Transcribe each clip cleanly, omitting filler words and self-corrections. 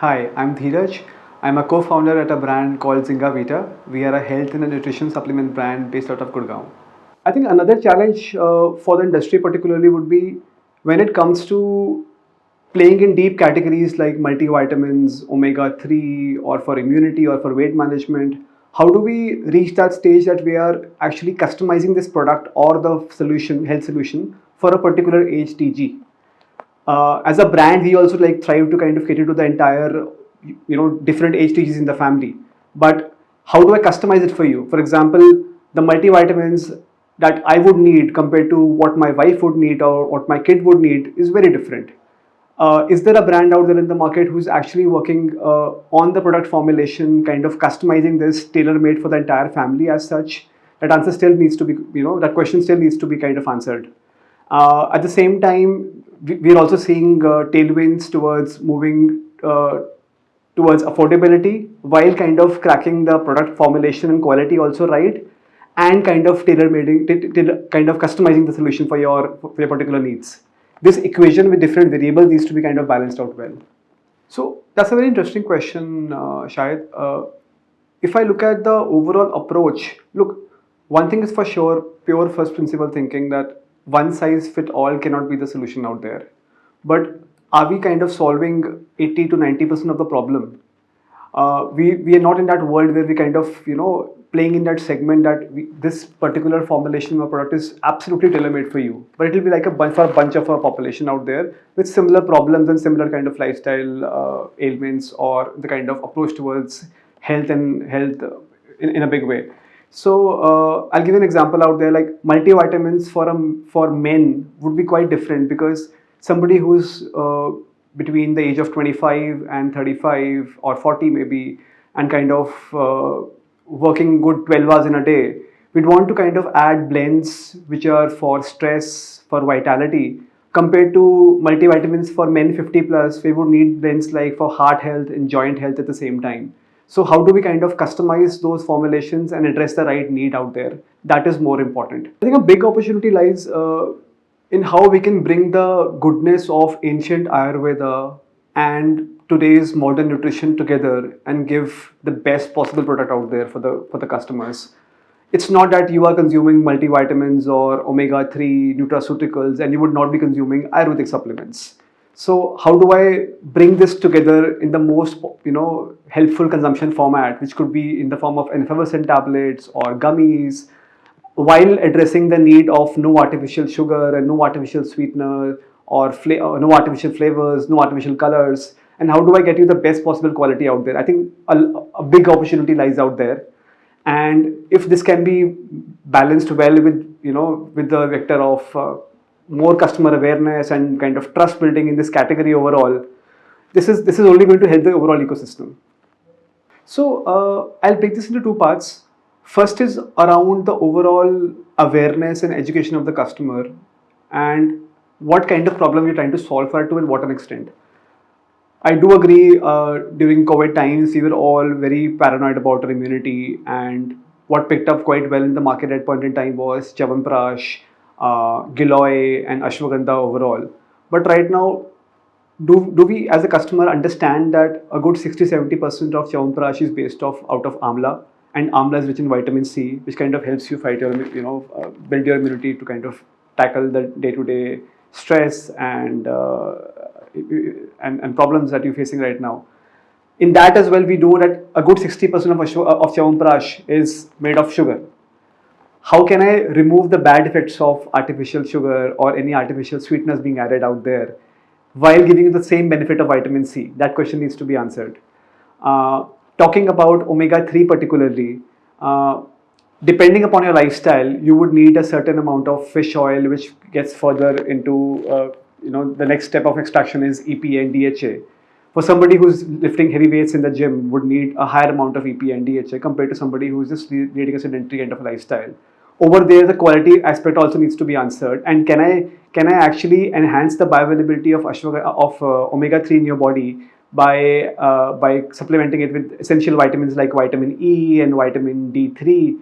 Hi, I'm Dheeraj. I'm a co-founder at a brand called Zingavita. We are a health and a nutrition supplement brand based out of Gurgaon. I think another challenge for the industry particularly would be when it comes to playing in deep categories like multivitamins, omega-3, or for immunity or for weight management. How do we reach that stage that we are actually customizing this product or the solution, health solution, for a particular age TG? As a brand, we also like try to kind of cater to the entire, different age stages in the family. But how do I customize it for you? For example, the multivitamins that I would need compared to what my wife would need or what my kid would need is very different. Is there a brand out there in the market who's actually working on the product formulation, kind of customizing this tailor-made for the entire family as such? That answer still needs to be, that question still needs to be kind of answered. At the same time, we're also seeing tailwinds towards moving towards affordability while kind of cracking the product formulation and quality also right, and kind of tailor-making, kind of customizing the solution for your particular needs. This equation with different variables needs to be kind of balanced out well. So that's a very interesting question, Shahid. If I look at the overall approach, look, one thing is for sure, pure first principle thinking that one size fit all cannot be the solution out there. But are we kind of solving 80 to 90% of the problem? We are not in that world where we kind of playing in that segment that this particular formulation or product is absolutely tailor-made for you, but it will be like a bunch of a population out there with similar problems and similar kind of lifestyle ailments or the kind of approach towards health and health in a big way. So I'll give you an example out there, like multivitamins for men would be quite different, because somebody who's between the age of 25 and 35 or 40 maybe, and kind of working good 12 hours in a day, we'd want to kind of add blends which are for stress, for vitality, compared to multivitamins for men 50 plus. We would need blends like for heart health and joint health at the same time. So how do we kind of customize those formulations and address the right need out there? That is more important. I think a big opportunity lies in how we can bring the goodness of ancient Ayurveda and today's modern nutrition together and give the best possible product out there for the customers. It's not that you are consuming multivitamins or omega-3 nutraceuticals and you would not be consuming Ayurvedic supplements. So how do I bring this together in the most helpful consumption format, which could be in the form of effervescent tablets or gummies, while addressing the need of no artificial sugar and no artificial sweetener or no artificial flavors, no artificial colors, and how do I get you the best possible quality out there? I think a big opportunity lies out there, and if this can be balanced well with the vector of more customer awareness and kind of trust building in this category overall, this is only going to help the overall ecosystem. So I'll break this into two parts. First is around the overall awareness and education of the customer and what kind of problem you're trying to solve for, to and what an extent. I do agree, during COVID times, we were all very paranoid about our immunity, and what picked up quite well in the market at point in time was Chyawanprash, Giloy and Ashwagandha overall. But right now, do we as a customer understand that a good 60-70% of Chyawanprash is based out of amla, and amla is rich in vitamin C, which kind of helps you fight your, build your immunity to kind of tackle the day-to-day stress and problems that you're facing right now. In that as well, we know that a good 60% of Chyawanprash is made of sugar. How can I remove the bad effects of artificial sugar or any artificial sweeteners being added out there while giving you the same benefit of vitamin C? That question needs to be answered. Talking about omega-3 particularly, depending upon your lifestyle, you would need a certain amount of fish oil, which gets further into, the next step of extraction is EPA and DHA. For somebody who's lifting heavy weights in the gym, would need a higher amount of EPA and DHA compared to somebody who's just leading a sedentary kind of a lifestyle. Over there, the quality aspect also needs to be answered. And can I actually enhance the bioavailability of omega-3 in your body by supplementing it with essential vitamins like vitamin E and vitamin D3?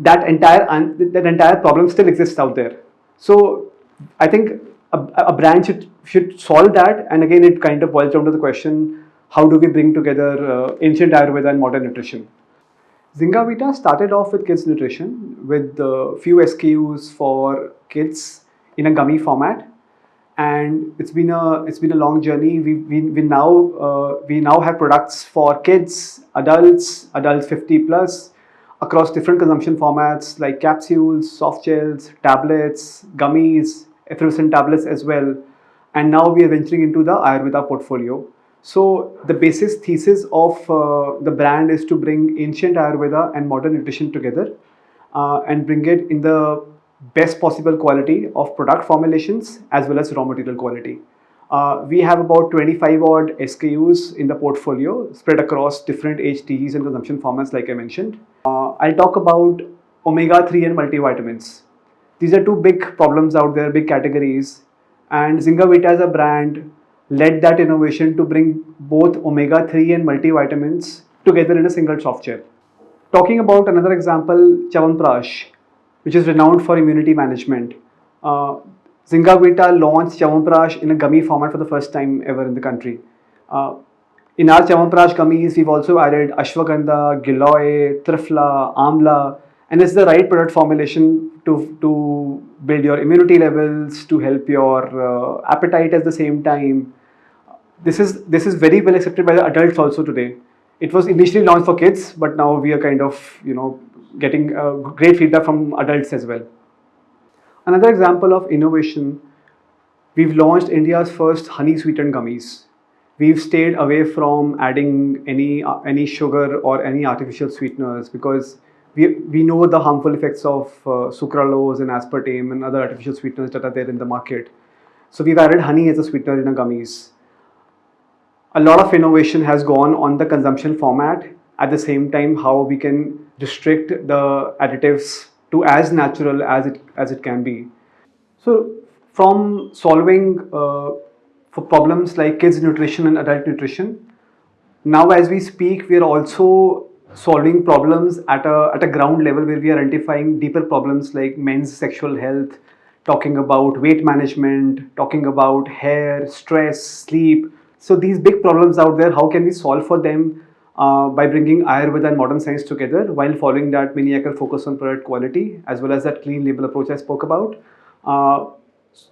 That entire problem still exists out there. So I think a brand should solve that. And again, it kind of boils down to the question: how do we bring together ancient Ayurveda and modern nutrition. Zingavita started off with kids nutrition with a few SKUs for kids in a gummy format, and it's been a long journey. We now have products for kids, adults 50 plus, across different consumption formats like capsules, soft gels, tablets, gummies, effervescent tablets as well. And now we are venturing into the Ayurveda portfolio. So the basis thesis of the brand is to bring ancient Ayurveda and modern nutrition together, and bring it in the best possible quality of product formulations as well as raw material quality. We have about 25 odd SKUs in the portfolio spread across different HTGs and consumption formats, like I mentioned. I'll talk about omega 3 and multivitamins. These are two big problems out there, big categories, and Zingavita as a brand led that innovation to bring both omega 3 and multivitamins together in a single soft gel. Talking about another example, Chyawanprash, which is renowned for immunity management. Uh, Zingavita launched Chyawanprash in a gummy format for the first time ever in the country. Uh, in our Chyawanprash gummies, we've also added ashwagandha, giloy, trifla, amla, and it's the right product formulation to build your immunity levels, to help your appetite at the same time. This is very well accepted by the adults also today. It was initially launched for kids, but now we are kind of getting great feedback from adults as well. Another example of innovation, we've launched India's first honey sweetened gummies. We've stayed away from adding any sugar or any artificial sweeteners because we know the harmful effects of sucralose and aspartame and other artificial sweeteners that are there in the market. So we've added honey as a sweetener in our gummies. A lot of innovation has gone on the consumption format. At the same time, how we can restrict the additives to as natural as it can be. So from solving for problems like kids nutrition and adult nutrition, now as we speak, we are also solving problems at a ground level, where we are identifying deeper problems like men's sexual health, talking about weight management, talking about hair, stress, sleep. So these big problems out there, how can we solve for them by bringing Ayurveda and modern science together while following that maniacal focus on product quality as well as that clean label approach I spoke about. Uh,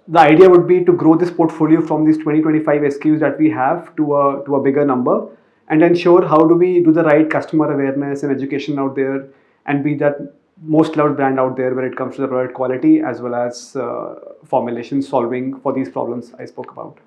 the idea would be to grow this portfolio from these 20-25 SKUs that we have to a bigger number, and ensure how do we do the right customer awareness and education out there and be that most loved brand out there when it comes to the product quality as well as formulation solving for these problems I spoke about.